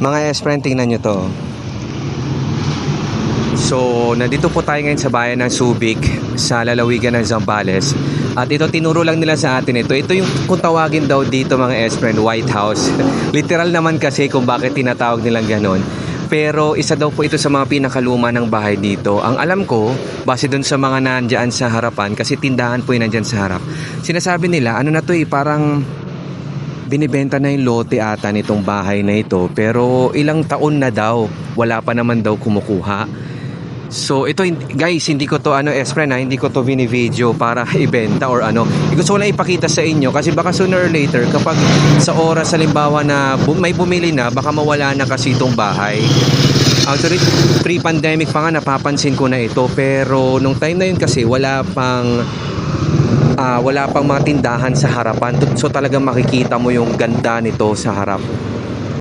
Mga S-friend, tingnan nyo to. So, nandito po tayo ngayon sa bayan ng Subic, sa lalawigan ng Zambales. At ito, tinuro lang nila sa atin ito. Ito yung kung tawagin daw dito mga S-friend, White House. Literal naman kasi kung bakit tinatawag nilang ganon. Pero isa daw po ito sa mga pinakaluma ng bahay dito. Ang alam ko, base dun sa mga nandyan sa harapan, kasi tindahan po yun nandyan sa harap. Sinasabi nila, ano na to parang binibenta na yung lote ata nitong bahay na ito, pero ilang taon na daw, wala pa naman daw kumukuha. So ito guys, hindi ko to S-friend hindi ko to bini-video para ibenta or ano. Gusto ko lang ipakita sa inyo kasi baka sooner or later kapag sa oras halimbawa na may bumili na, baka mawala na kasi itong bahay. Actually, pre-pandemic pa nga napapansin ko na ito, pero nung time na yun kasi wala pang mga tindahan sa harapan. So talagang makikita mo yung ganda nito sa harap.